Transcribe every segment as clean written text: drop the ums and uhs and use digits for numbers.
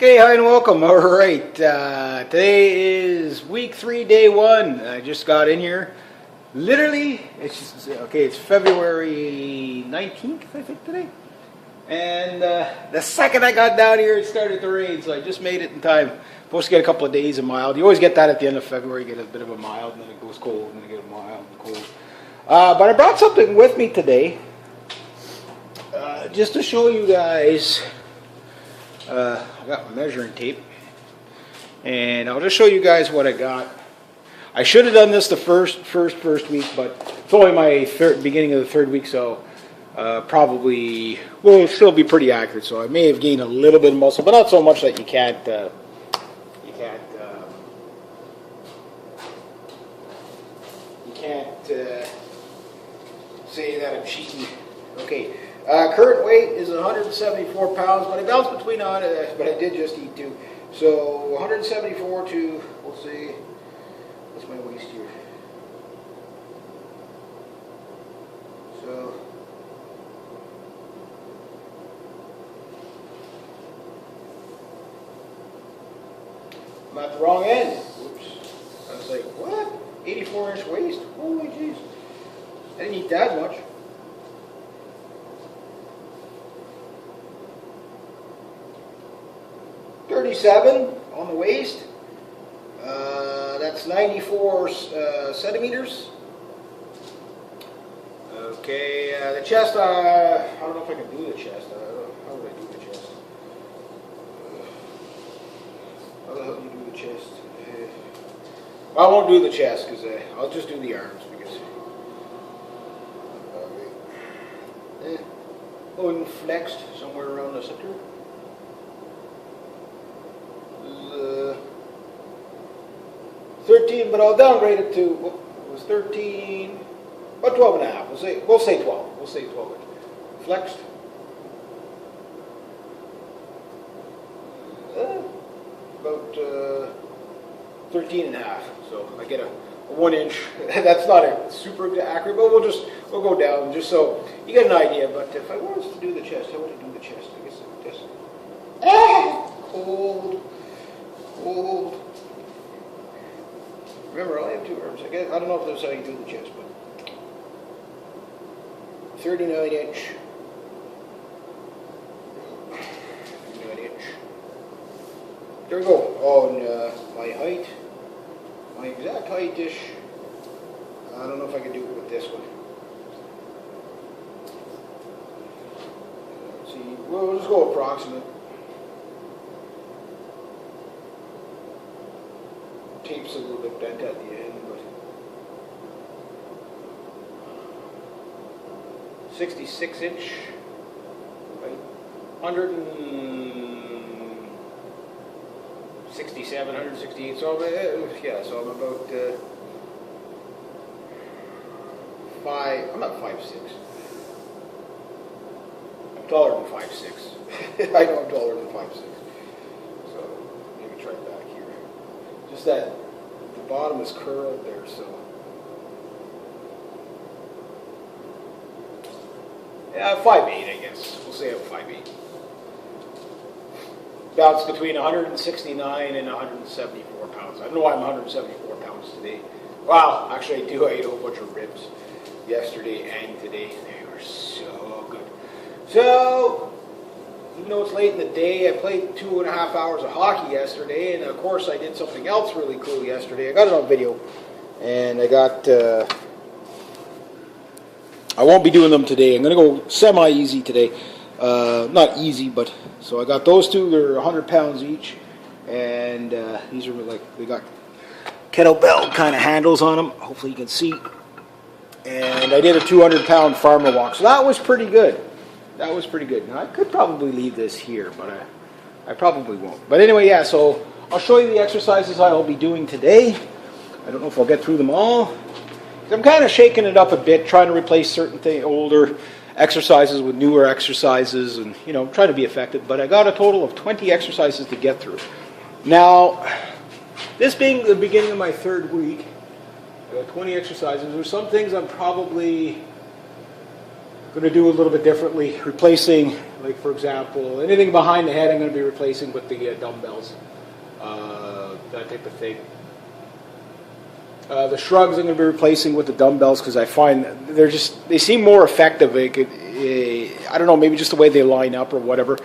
Okay, hi and welcome. All right, today is week 3, day 1. I just got in here. Literally, it's February 19th, I think, today. And the second I got down here, it started to rain, so I just made it in time. Supposed to get a couple of days of mild. You always get that at the end of February. You get a bit of a mild, and then it goes cold, and then you get a mild and cold. But I brought something with me today, just to show you guys. I got my measuring tape, and I'll just show you guys what I got. I should have done this the first week, but it's only my beginning of the third week, so probably will still be pretty accurate. So I may have gained a little bit of muscle, but not so much that you can't say that I'm cheating. Okay. Current weight is 174 pounds, but I bounce between but I did just eat too. So 174 to, we'll see, what's my waist here? So, I'm at the wrong end. Oops. I was like, what? 84-inch waist? Holy jeez. I didn't eat that much. 37 on the waist. That's 94 centimeters. Okay, the chest, I don't know if I can do the chest. How do I do the chest? How the hell do you do the chest? I won't do the chest because I'll just do the arms because. Unflexed somewhere around the center. 13, but I'll downgrade it to, it was 13, about 12 and a half. We'll say 12. We'll say 12 inches. Flexed. About 13 and a half. So I get a 1 inch. That's not a super accurate, but we'll go down just so you get an idea. But if I wanted to do the chest, how would I do the chest? I guess just cold. Remember, I only have 2 arms. I don't know if that's how you do the chest, but 39 inch. 39 inch. There we go. On my height, my exact height-ish. I don't know if I can do it with this one. Let's see. We'll just go approximate. Tape's a little bit bent at the end, but 66 inch, right? 167, 168. So yeah, so I'm about 5. I'm not 5'6". I'm taller than 5'6". I know I'm taller than 5'6". So maybe try back here. Just that the bottom is curled there, so yeah, 5'8", I guess. We'll say I'm 5'8". Bounce between 169 and 174 pounds. I don't know why I'm 174 pounds today. Well, actually I do. I ate a whole bunch of ribs yesterday and today. They were so good. So even though it's late in the day, I played 2.5 hours of hockey yesterday, and of course I did something else really cool yesterday. I got it on video, and I got, I won't be doing them today. I'm going to go semi-easy today. Not easy, but, so I got those two. They're 100 pounds each, and these are like, they got kettlebell kind of handles on them. Hopefully you can see. And I did a 200-pound farmer walk, so that was pretty good. That was pretty good. Now, I could probably leave this here, but I probably won't. But anyway, yeah, so I'll show you the exercises I'll be doing today. I don't know if I'll get through them all. I'm kind of shaking it up a bit, trying to replace certain older exercises with newer exercises and, you know, try to be effective. But I got a total of 20 exercises to get through. Now, this being the beginning of my third week, I got 20 exercises. There's some things I'm probably going to do a little bit differently, replacing like for example, anything behind the head I'm going to be replacing with the dumbbells, that type of thing. The shrugs I'm going to be replacing with the dumbbells because I find they seem more effective. I don't know, maybe just the way they line up or whatever.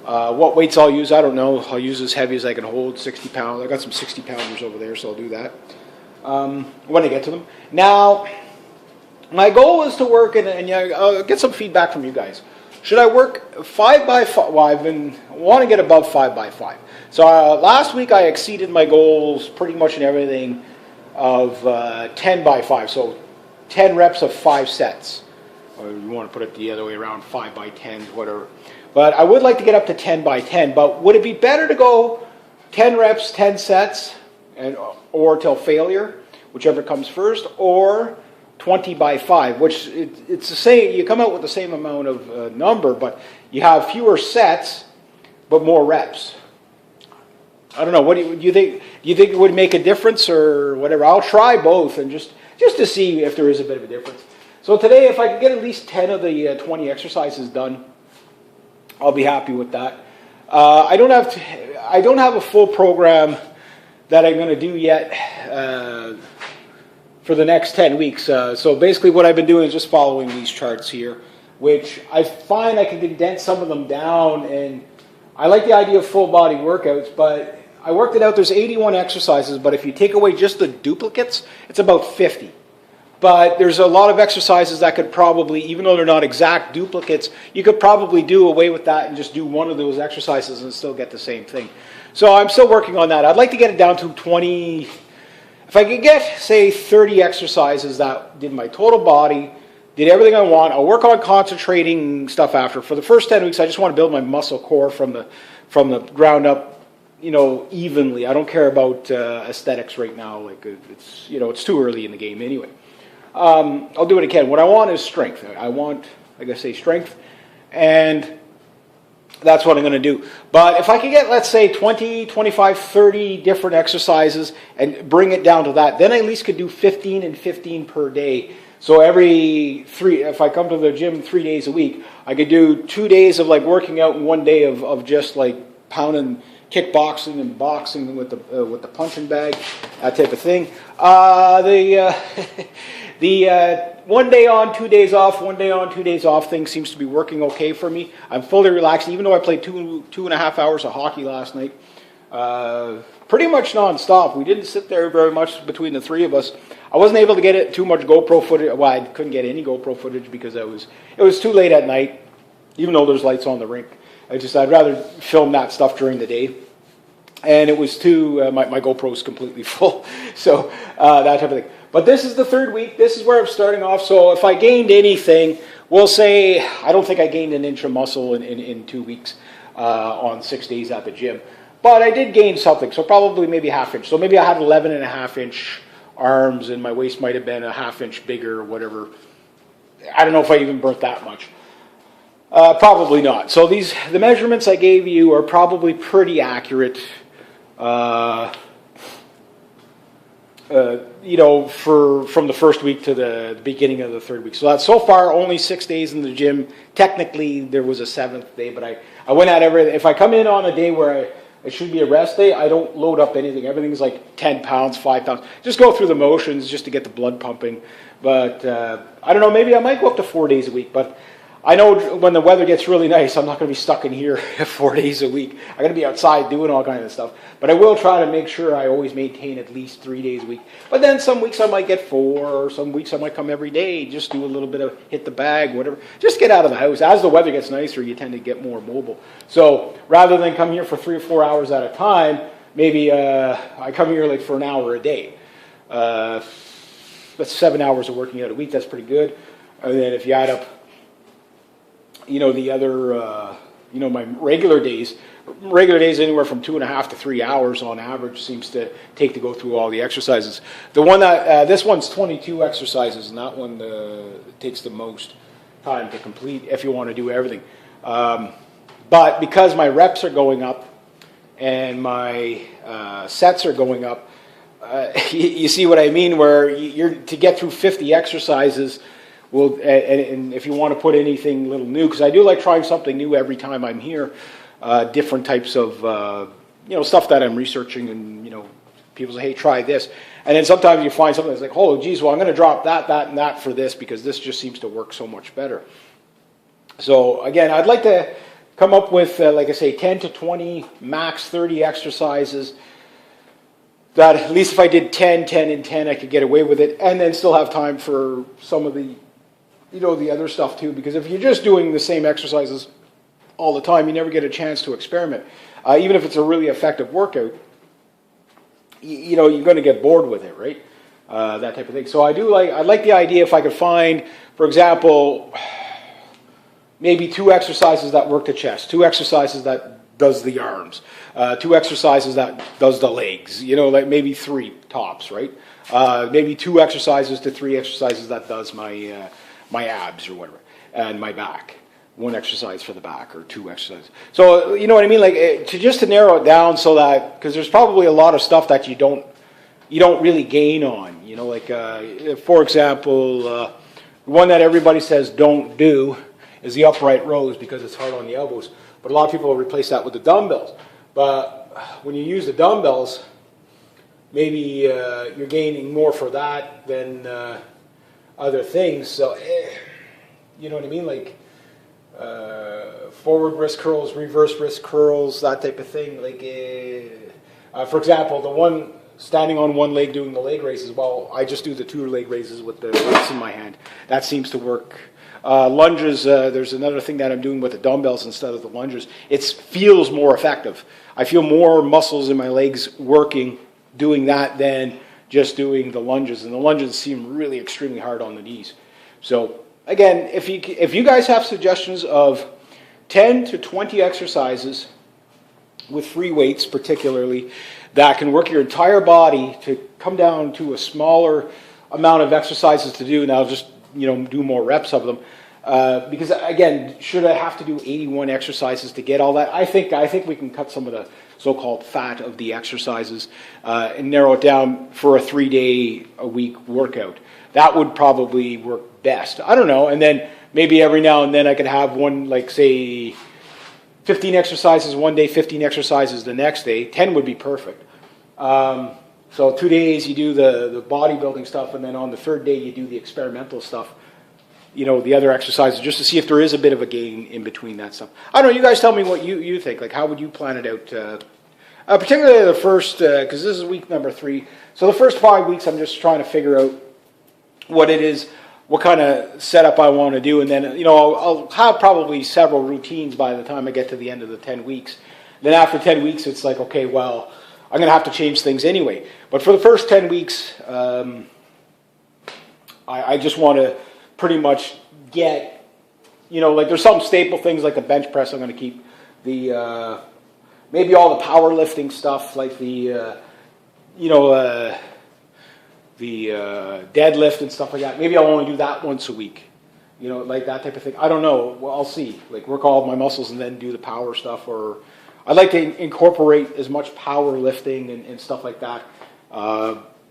What weights I'll use, I don't know. I'll use as heavy as I can hold, 60 pounds. I got some 60 pounders over there, so I'll do that when I get to them. Now, my goal is to work, and I'll get some feedback from you guys. Should I work 5 by 5? Well, I want to get above 5 by 5. So last week I exceeded my goals pretty much in everything of 10 by 5. So 10 reps of 5 sets. Or you want to put it the other way around, 5 by 10, whatever. But I would like to get up to 10 by 10. But would it be better to go 10 reps, 10 sets, or till failure, whichever comes first, or 20 by 5, which it's the same. You come out with the same amount of number, but you have fewer sets, but more reps. I don't know. What do you think? Do you think it would make a difference or whatever? I'll try both and just to see if there is a bit of a difference. So today, if I could get at least 10 of the 20 exercises done, I'll be happy with that. I don't have a full program that I'm going to do yet for the next 10 weeks. So basically what I've been doing is just following these charts here, which I find I can condense some of them down, and I like the idea of full body workouts, but I worked it out. There's 81 exercises, but if you take away just the duplicates, it's about 50. But there's a lot of exercises that could probably, even though they're not exact duplicates, you could probably do away with that and just do one of those exercises and still get the same thing. So I'm still working on that. I'd like to get it down to 20. If I could get, say, 30 exercises that did my total body, did everything I want, I'll work on concentrating stuff after. For the first 10 weeks, I just want to build my muscle core from the ground up, evenly. I don't care about aesthetics right now. Like it's too early in the game anyway. I'll do it again. What I want is strength. I want, like I say, strength, and that's what I'm going to do. But if I could get, let's say, 20, 25, 30 different exercises and bring it down to that, then I at least could do 15 and 15 per day. So if I come to the gym 3 days a week, I could do 2 days of like working out and 1 day of just like pounding, kickboxing and boxing with the punching bag, that type of thing. The 1 day on, 2 days off, 1 day on, 2 days off thing seems to be working okay for me. I'm fully relaxed, even though I played 2.5 hours of hockey last night. Pretty much non-stop. We didn't sit there very much between the three of us. I wasn't able to get too much GoPro footage. Well, I couldn't get any GoPro footage because it was too late at night, even though there's lights on the rink. I'd rather film that stuff during the day. And it was my GoPro's completely full. So that type of thing. But this is the third week. This is where I'm starting off. So if I gained anything, we'll say, I don't think I gained an inch of muscle in 2 weeks on 6 days at the gym. But I did gain something, so probably maybe half inch. So maybe I had 11.5-inch arms, and my waist might have been a half inch bigger or whatever. I don't know if I even burnt that much. Probably not. So the measurements I gave you are probably pretty accurate. From the first week to the beginning of the third week. So that's so far only 6 days in the gym. Technically, there was a 7th day, but I went at everything. If I come in on a day where it should be a rest day, I don't load up anything. Everything's like 10 pounds, 5 pounds. Just go through the motions just to get the blood pumping. But I don't know, maybe I might go up to 4 days a week. But I know when the weather gets really nice, I'm not going to be stuck in here 4 days a week. I'm going to be outside doing all kinds of stuff. But I will try to make sure I always maintain at least 3 days a week. But then some weeks I might get 4, or some weeks I might come every day, just do a little bit of hit the bag, whatever. Just get out of the house. As the weather gets nicer, you tend to get more mobile. So rather than come here for 3 or 4 hours at a time, maybe I come here like for an hour a day. That's 7 hours of working out a week. That's pretty good. And then if you add up the other, my regular days anywhere from 2.5 to 3 hours on average seems to take to go through all the exercises. The one that, this one's 22 exercises, and that one takes the most time to complete if you want to do everything. But because my reps are going up and my sets are going up, you see what I mean, where to get through 50 exercises and if you want to put anything little new, because I do like trying something new every time I'm here, different types of stuff that I'm researching, and people say, hey, try this, and then sometimes you find something that's like, oh geez, well I'm going to drop that, and that for this because this just seems to work so much better. So again, I'd like to come up with, like I say, 10 to 20, max 30 exercises that at least if I did 10, 10, and 10, I could get away with it, and then still have time for some of the, the other stuff too, because if you're just doing the same exercises all the time, you never get a chance to experiment. Even if it's a really effective workout, you're going to get bored with it, right? That type of thing. So I like the idea if I could find, for example, maybe 2 exercises that work the chest, 2 exercises that does the arms, 2 exercises that does the legs, like maybe 3 tops, right? Maybe 2 exercises to 3 exercises that does my abs or whatever, and my back. 1 exercise for the back or 2 exercises. So you know what I mean, like to narrow it down so that, because there's probably a lot of stuff that you don't really gain on. Like for example, one that everybody says don't do is the upright rows because it's hard on the elbows. But a lot of people will replace that with the dumbbells. But when you use the dumbbells, maybe you're gaining more for that than other things. So, you know what I mean? Like forward wrist curls, reverse wrist curls, that type of thing. Like, for example, the one standing on one leg doing the leg raises, well, I just do the 2 leg raises with the weights in my hand. That seems to work. Lunges, there's another thing that I'm doing with the dumbbells instead of the lunges. It feels more effective. I feel more muscles in my legs working doing that than just doing the lunges. And the lunges seem really extremely hard on the knees. So again, if you guys have suggestions of 10 to 20 exercises with free weights particularly that can work your entire body to come down to a smaller amount of exercises to do, and I'll just do more reps of them. Because again, should I have to do 81 exercises to get all that? I think we can cut some of the so-called fat of the exercises and narrow it down for a 3-day-a-week workout. That would probably work best. I don't know. And then maybe every now and then I could have one, like say 15 exercises one day, 15 exercises the next day. 10 would be perfect. So 2 days you do the bodybuilding stuff, and then on the 3rd day you do the experimental stuff, the other exercises, just to see if there is a bit of a gain in between that stuff. I don't know, you guys tell me what you think. Like, how would you plan it out? Particularly the first, because this is week number 3. So the first 5 weeks I'm just trying to figure out what it is, what kind of setup I want to do, and then, I'll have probably several routines by the time I get to the end of the 10 weeks. Then after 10 weeks, it's like, okay, well, I'm going to have to change things anyway. But for the first 10 weeks, I just want to pretty much get, like there's some staple things like the bench press I'm going to keep. The maybe all the powerlifting stuff like the deadlift and stuff like that. Maybe I'll only do that once a week. Like that type of thing. I don't know. Well, I'll see. Like work all of my muscles and then do the power stuff, or I'd like to incorporate as much power lifting and stuff like that.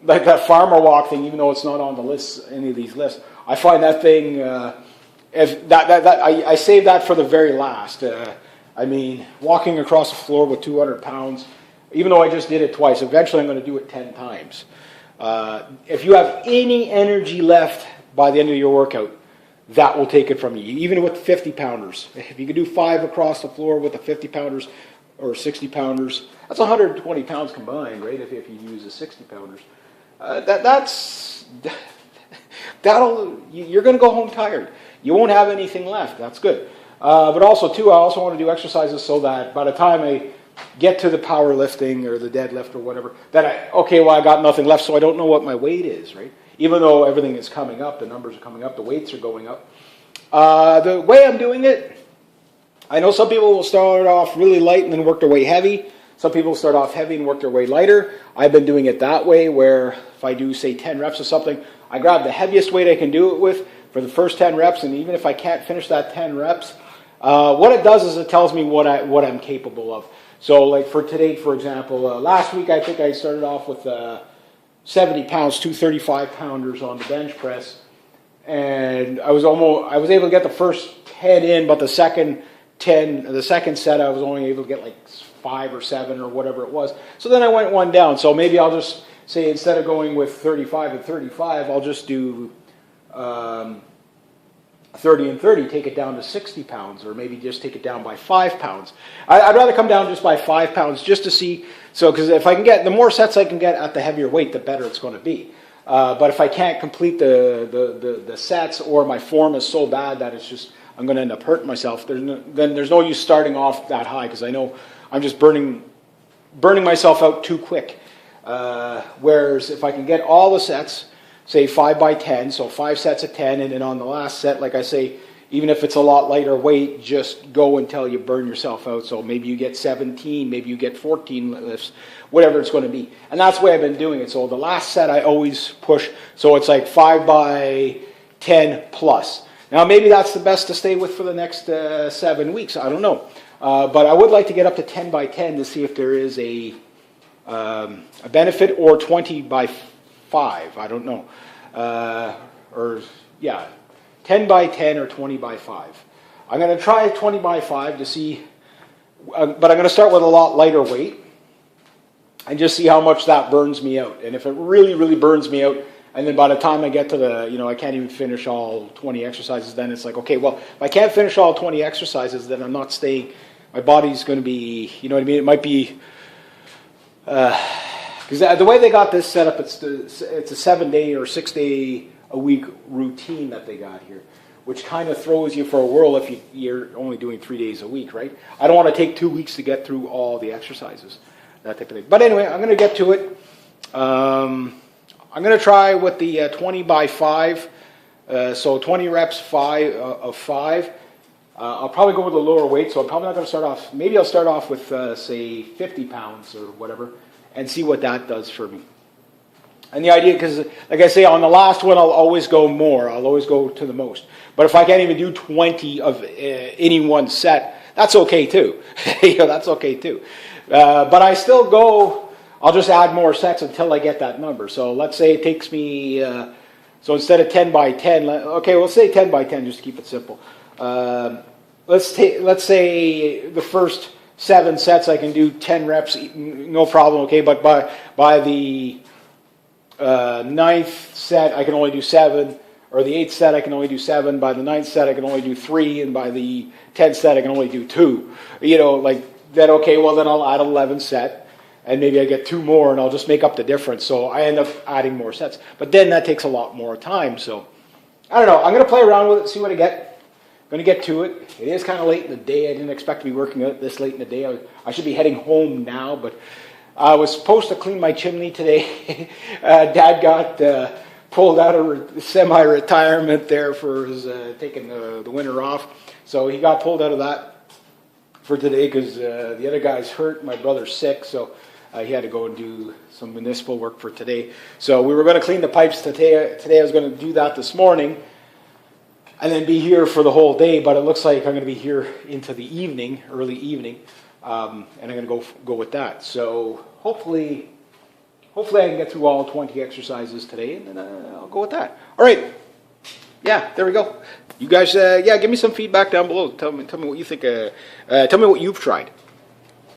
Like that farmer walk thing, even though it's not on the list, any of these lists, I find that thing, I save that for the very last. I mean, walking across the floor with 200 pounds, even though I just did it twice, eventually I'm going to do it 10 times. If you have any energy left by the end of your workout, that will take it from you, even with 50 pounders. If you can do 5 across the floor with the 50 pounders or 60 pounders, that's 120 pounds combined, right? If you use the 60 pounders, you're going to go home tired. You won't have anything left. That's good. But also too, I also want to do exercises so that by the time I get to the powerlifting or the deadlift or whatever, that I got nothing left, so I don't know what my weight is, right? Even though everything is coming up, the numbers are coming up, the weights are going up. The way I'm doing it, I know some people will start off really light and then work their way heavy. Some people start off heavy and work their way lighter. I've been doing it that way, where if I do, say, 10 reps of something, I grab the heaviest weight I can do it with for the first 10 reps, and even if I can't finish that 10 reps, what it does is it tells me what I'm capable of. So like for today, for example, last week I think I started off with 70 pounds, 2 35-pounders on the bench press, and I was able to get the first 10 in, but the second set I was only able to get like 5 or 7 or whatever it was. So then I went one down. So maybe I'll just say, instead of going with 35 and 35, I'll just do 30 and 30, take it down to 60 pounds, or maybe just take it down by 5 pounds. I'd rather come down just by 5 pounds just to see. So, because if I can get, the more sets I can get at the heavier weight, the better it's going to be. But if I can't complete the sets, or my form is so bad that it's just, I'm going to end up hurting myself, then there's no use starting off that high, because I know I'm just burning myself out too quick. Whereas if I can get all the sets, say 5 by 10, so 5 sets of 10, and then on the last set, like I say, even if it's a lot lighter weight, just go until you burn yourself out. So maybe you get 17, maybe you get 14 lifts, whatever it's going to be. And that's the way I've been doing it. So the last set I always push, so it's like 5 by 10 plus. Now maybe that's the best to stay with for the next 7 weeks, I don't know. But I would like to get up to 10 by 10 to see if there is a benefit, or 20 by 5, I don't know. 10 by 10 or 20 by 5. I'm going to try 20 by 5 to see, but I'm going to start with a lot lighter weight and just see how much that burns me out. And if it really, really burns me out, and then by the time I get to I can't even finish all 20 exercises, then it's like, okay, well, if I can't finish all 20 exercises, then I'm not staying, my body's going to be, you know what I mean? It might be, because the way they got this set up, it's a 7-day or 6-day a week routine that they got here, which kind of throws you for a whirl if you're only doing 3 days a week, right? I don't want to take 2 weeks to get through all the exercises, that type of thing. But anyway, I'm going to get to it. I'm going to try with the 20 by 5, so 20 reps of 5. I'll probably go with a lower weight, so I'm probably not going to start off, maybe I'll start off with, say, 50 pounds or whatever, and see what that does for me. And the idea, because like I say, on the last one, I'll always go more. I'll always go to the most. But if I can't even do 20 of any one set, that's okay too. That's okay too. But I still go, I'll just add more sets until I get that number. So let's say it takes me, so instead of 10 by 10, okay, we'll say 10 by 10 just to keep it simple. Let's say the first 7 sets I can do 10 reps, no problem, okay, but by the 9th set I can only do 7, or the 8th set I can only do 7, by the 9th set I can only do 3, and by the 10th set I can only do 2. Like that, okay, well then I'll add 11 set, and maybe I get 2 more, and I'll just make up the difference, so I end up adding more sets. But then that takes a lot more time, so I don't know, I'm going to play around with it, see what I get. Going to get to it. It is kind of late in the day. I didn't expect to be working out this late in the day. I should be heading home now, but I was supposed to clean my chimney today. Dad got pulled out of semi-retirement there for his taking the winter off. So he got pulled out of that for today because the other guy's hurt. My brother's sick, so he had to go and do some municipal work for today. So we were going to clean the pipes today. Today I was going to do that this morning, and then be here for the whole day, but it looks like I'm going to be here into the evening, early evening, and I'm going to go with that. So hopefully I can get through all 20 exercises today, and then I'll go with that. All right. Yeah, there we go. You guys, give me some feedback down below. Tell me what you think. Tell me what you've tried.